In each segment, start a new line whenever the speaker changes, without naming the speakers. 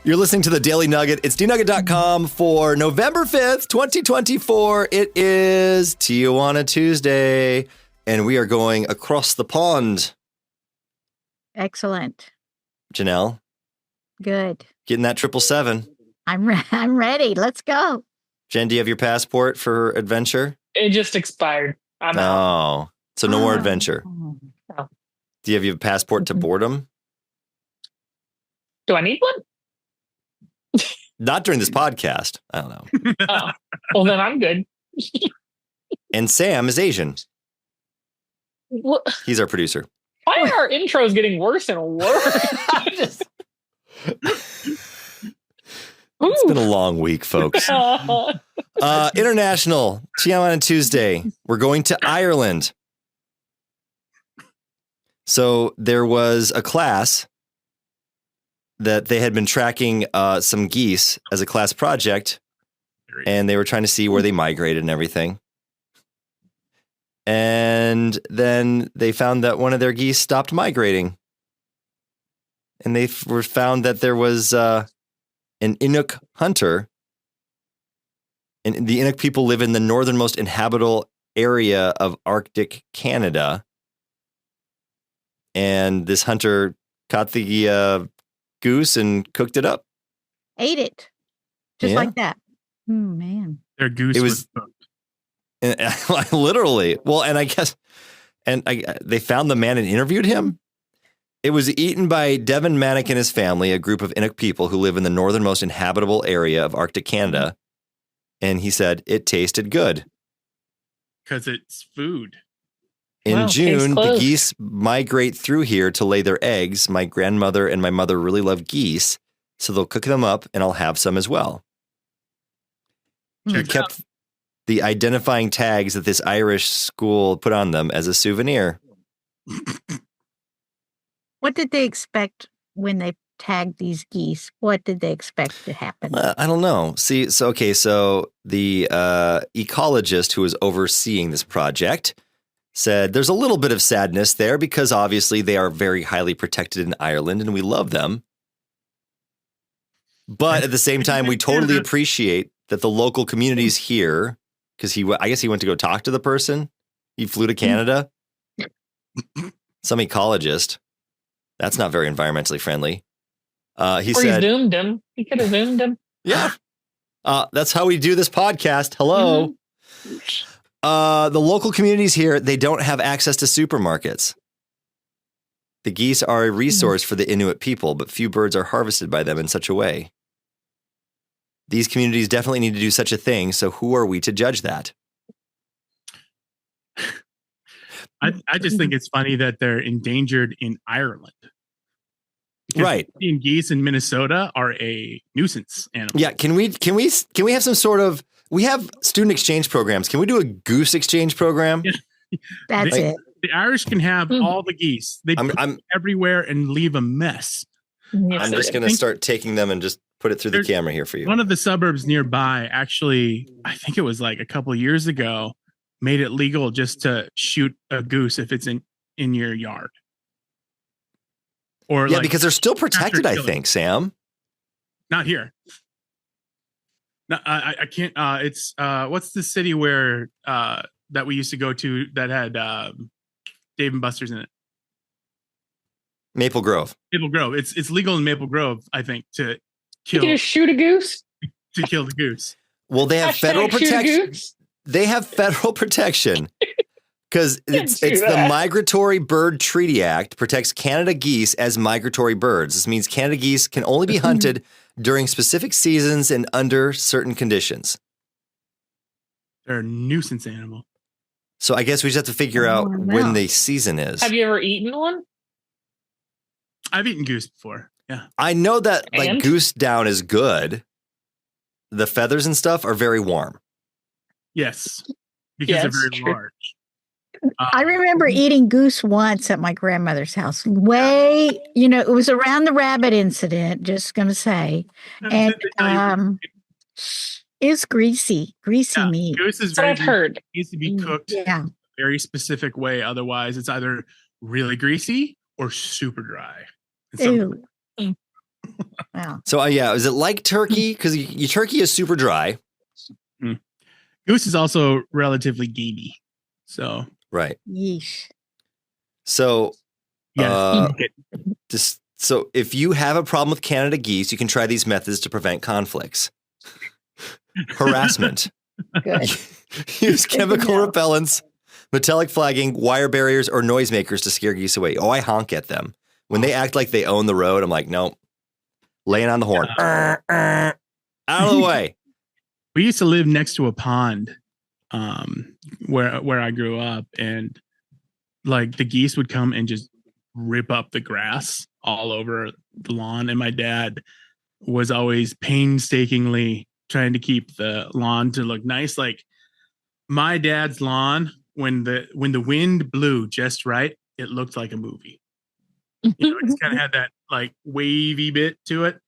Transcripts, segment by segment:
You're listening to the Daily Nugget. It's dnugget.com for November 5th, 2024. It is Tijuana Tuesday, and we are going across the pond.
Excellent.
Janelle?
Good.
Getting that 777.
I'm ready. Let's go.
Jen, do you have your passport for adventure?
It just expired. I'm out.
Oh, so no more adventure.
Oh.
Do you have your passport to boredom?
Do I need one?
Not during this podcast. I don't know.
Oh, well, then I'm good.
And Sam is Asian.
What?
He's our producer.
Why are our intros getting worse and worse?
It's been a long week, folks. International Tijuana Tuesday. We're going to Ireland. So there was a class that they had been tracking some geese as a class project, and they were trying to see where they migrated and everything. And then they found that one of their geese stopped migrating. And they were found that there was an Inuk hunter. And the Inuk people live in the northernmost inhabitable area of Arctic Canada. And this hunter caught the goose and cooked it up.
Ate it. Just like that. Oh, man.
Their goose was cooked.
Literally. Well, and I guess, they found the man and interviewed him. It was eaten by Devin Manick and his family, a group of Inuk people who live in the northernmost inhabitable area of Arctic Canada. And he said it tasted good.
Because it's food.
In June, the geese migrate through here to lay their eggs. My grandmother and my mother really love geese, so they'll cook them up, and I'll have some as well. He kept the identifying tags that this Irish school put on them as a souvenir.
What did they expect when they tagged these geese? What did they expect to happen?
I don't know. See, so the ecologist who was overseeing this project said there's a little bit of sadness there because obviously they are very highly protected in Ireland and we love them. But at the same time, we totally appreciate that the local communities here, because I guess he went to go talk to the person. He flew to Canada. Some ecologist. That's not very environmentally friendly. He said,
he zoomed him. He could have zoomed him.
Yeah. That's how we do this podcast. Hello. The local communities here, they don't have access to supermarkets. The geese are a resource for the Inuit people, but few birds are harvested by them in such a way. These communities definitely need to do such a thing, so who are we to judge that?
I just think it's funny that they're endangered in Ireland. Because
right.
Indian geese in Minnesota are a nuisance animal.
Yeah, can we have some sort of, we have student exchange programs. Can we do a goose exchange program?
That's it.
The Irish can have all the geese. They put them everywhere and leave a mess.
I'm just going to start taking them and just put it through the camera here for you.
One of the suburbs nearby, actually, I think it was like a couple of years ago, made it legal just to shoot a goose if it's in your yard. Or
yeah, because they're still protected, I think, Sam.
Not here. No, I can't. It's what's the city where that we used to go to that had Dave and Buster's in it?
Maple Grove.
Maple Grove. It's legal in Maple Grove, I think, to kill.
You can just shoot a goose
to kill the goose.
Well, they have federal protection. They have federal protection because it's the Migratory Bird Treaty Act protects Canada geese as migratory birds. This means Canada geese can only be hunted during specific seasons and under certain conditions.
They're a nuisance animal.
So I guess we just have to figure out when the season is.
Have you ever eaten one?
I've eaten goose before. Yeah.
I know that like goose down is good. The feathers and stuff are very warm.
Yes. Because they're very large.
I remember eating goose once at my grandmother's house. It was around the rabbit incident, just going to say. And it's greasy meat.
Goose is
I've heard.
It needs to be cooked in a very specific way. Otherwise, it's either really greasy or super dry.
Ew. Wow.
So yeah, is it like turkey? Because your turkey is super dry.
Goose is also relatively gamey. So
Right.
Yeesh.
So
yes.
so if you have a problem with Canada geese, you can try these methods to prevent conflicts. Harassment.
Good.
Use
Good to
chemical
know.
repellents, metallic flagging, wire barriers, or noisemakers to scare geese away. Oh, I honk at them. When they act like they own the road, I'm like, nope. Laying on the horn. Out of the way.
We used to live next to a pond where I grew up, and like the geese would come and just rip up the grass all over the lawn, and my dad was always painstakingly trying to keep the lawn to look nice. Like my dad's lawn, when the wind blew just right, it looked like a movie. You know, it just kind of had that like wavy bit to it.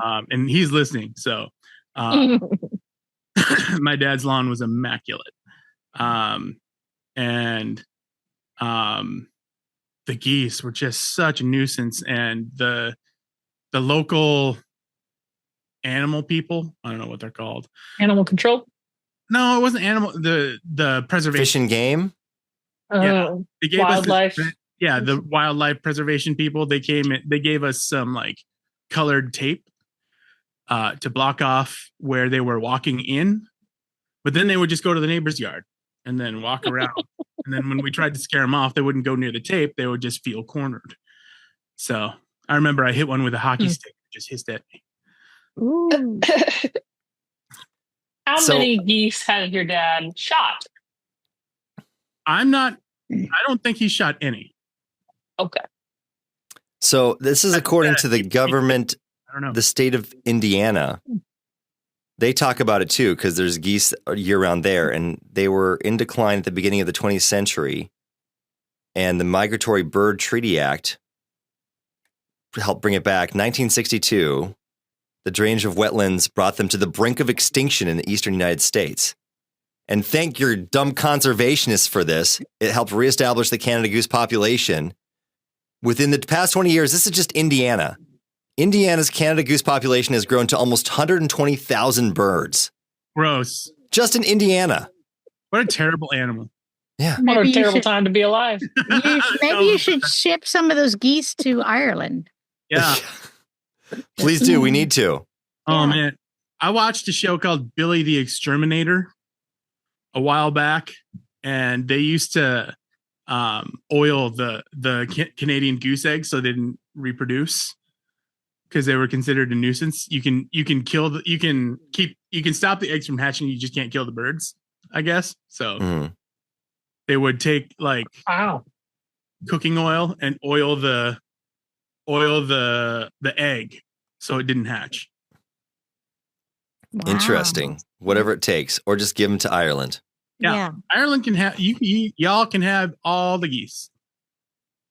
And he's listening, so my dad's lawn was immaculate. And the geese were just such a nuisance, and the local animal people, I don't know what they're called.
Animal control.
No, it wasn't animal. The preservation.
Fish and game.
Yeah. They gave
Wildlife.
us the wildlife preservation people. They came. They gave us some like colored tape to block off where they were walking in, but then they would just go to the neighbor's yard and then walk around. And then when we tried to scare them off, they wouldn't go near the tape. They would just feel cornered. So I remember I hit one with a hockey stick, just hissed at me.
Ooh.
How many geese had your dad shot?
I don't think he shot any.
Okay.
So this is according to the government,
I don't know.
the state of Indiana. They talk about it too, because there's geese year round there, and they were in decline at the beginning of the 20th century. And the Migratory Bird Treaty Act helped bring it back. 1962, the drainage of wetlands brought them to the brink of extinction in the eastern United States. And thank your dumb conservationists for this. It helped reestablish the Canada goose population. Within the past 20 years, this is just Indiana. Indiana's Canada goose population has grown to almost 120,000 birds.
Gross.
Just in Indiana.
What a terrible animal.
Yeah.
What a terrible time to be alive.
Maybe you should ship some of those geese to Ireland.
Yeah.
Please do. We need to.
Oh,
Yeah.
man. I watched a show called Billy the Exterminator a while back, and they used to oil the Canadian goose eggs so they didn't reproduce because they were considered a nuisance. You can stop the eggs from hatching. You just can't kill the birds, I guess. So they would take like cooking oil and oil the egg so it didn't hatch.
Wow.
Interesting. Whatever it takes, or just give them to Ireland.
Yeah. Ireland can have y'all can have all the geese.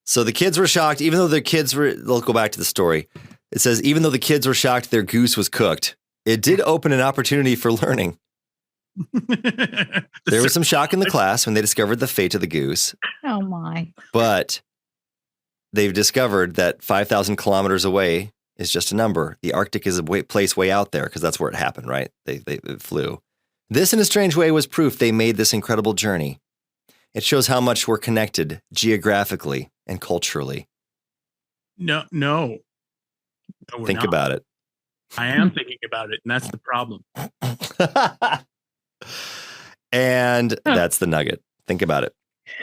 So the kids were shocked, even though their kids were. Let's go back to the story. It says, even though the kids were shocked their goose was cooked, it did open an opportunity for learning. There was some shock in the class when they discovered the fate of the goose,
Oh my.
but they've discovered that 5,000 kilometers away is just a number. The Arctic is a place way out there because that's where it happened, right? It flew. This, in a strange way, was proof they made this incredible journey. It shows how much we're connected geographically and culturally.
No, we're
Think
not.
about it.
I am thinking about it, and that's the problem.
And that's the nugget. Think about it.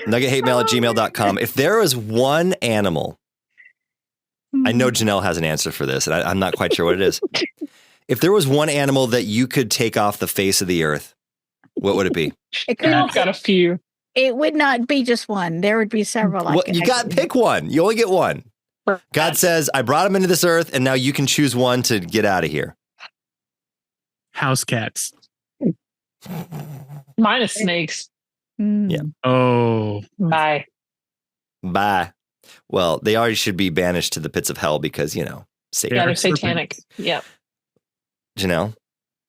NuggetHateMail@gmail.com. If there was one animal, I know Janelle has an answer for this, and I'm not quite sure what it is. If there was one animal that you could take off the face of the earth, what would it be?
I've got a few.
It would not be just one. There would be several.
Well, you got to pick one. You only get one. God says, I brought him into this earth, and now you can choose one to get out of here.
House cats.
Mine is snakes.
Yeah.
Oh.
Bye.
Bye. Well, they already should be banished to the pits of hell because, Satan.
Yeah, they're satanic. Yeah.
Janelle?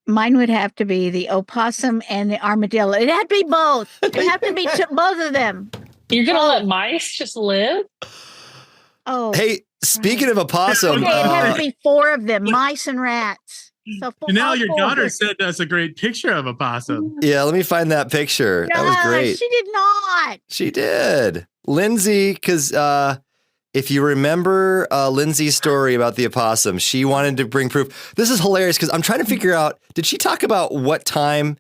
Mine would have to be the opossum and the armadillo. It had to be both. It have to be both of them.
You're going to let mice just live?
Oh,
Hey, Speaking of opossum,
Okay, it had to be 4 of them, mice and rats. So
Janelle, your
4.
daughter sent us a great picture of a possum.
yeah, let me find that picture. That was
No,
great.
She did not.
She did. Lindsay, because if you remember Lindsay's story about the opossum, she wanted to bring proof. This is hilarious because I'm trying to figure out, did she talk about what time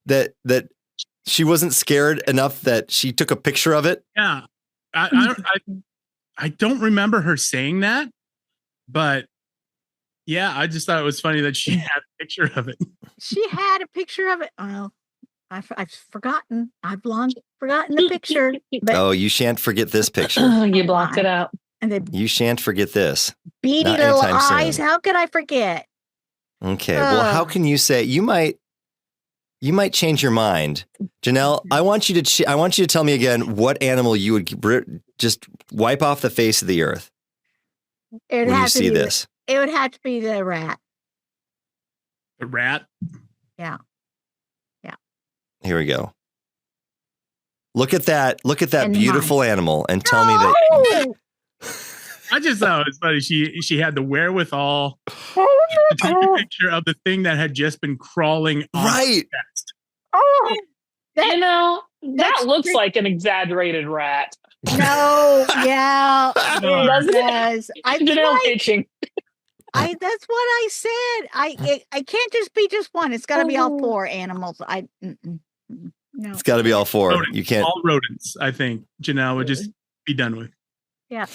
that she wasn't scared enough that she took a picture of it?
Yeah. I don't remember her saying that, but yeah, I just thought it was funny that she had a picture of it.
She had a picture of it. Oh, I've forgotten. I've long forgotten the picture. But
Oh, you shan't forget this picture.
You blocked it out.
and the
You shan't forget this.
beady
Not
little
anytime
eyes.
soon.
How could I forget?
Okay. Well, how can you say you might change your mind, Janelle? I want you to tell me again what animal you would just wipe off the face of the earth
It would
when you
have to
see
be
this.
It would have to be the rat.
The rat.
Yeah.
Here we go. Look at that
And
beautiful animal and tell me that.
No!
I just thought it was funny. She had the wherewithal to take a picture of the thing that had just been crawling on
Right.
the chest.
Oh,
You know, that
that's
looks
trick-
like an exaggerated rat.
no, yeah,
Doesn't
it
it?
does. I
Janelle
tried.
itching.
That's what I said. I can't just be just one. It's got to be all 4 animals. No.
It's got to be all 4.
Rodents.
You can't.
All rodents, I think Janelle would just be done with.
Yeah.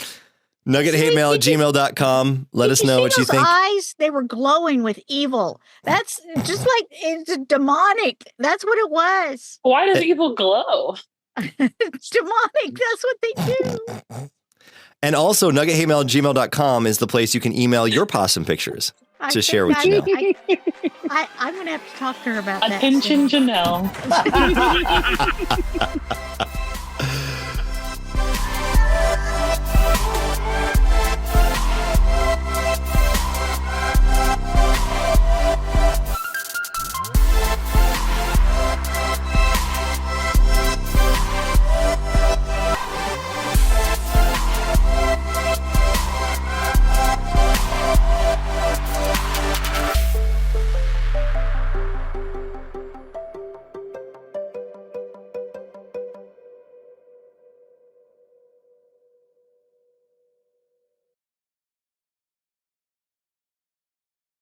NuggetHateMail@gmail.com. Let us know what you
those
think.
eyes, they were glowing with evil. That's just like it's demonic. That's what it was.
Why does evil glow?
It's demonic. That's what they do.
And also, NuggetHateMail@gmail.com is the place you can email your possum pictures
I
to
think
share with Janelle.
I'm going to have to talk to her about that.
Attention,
soon.
Janelle.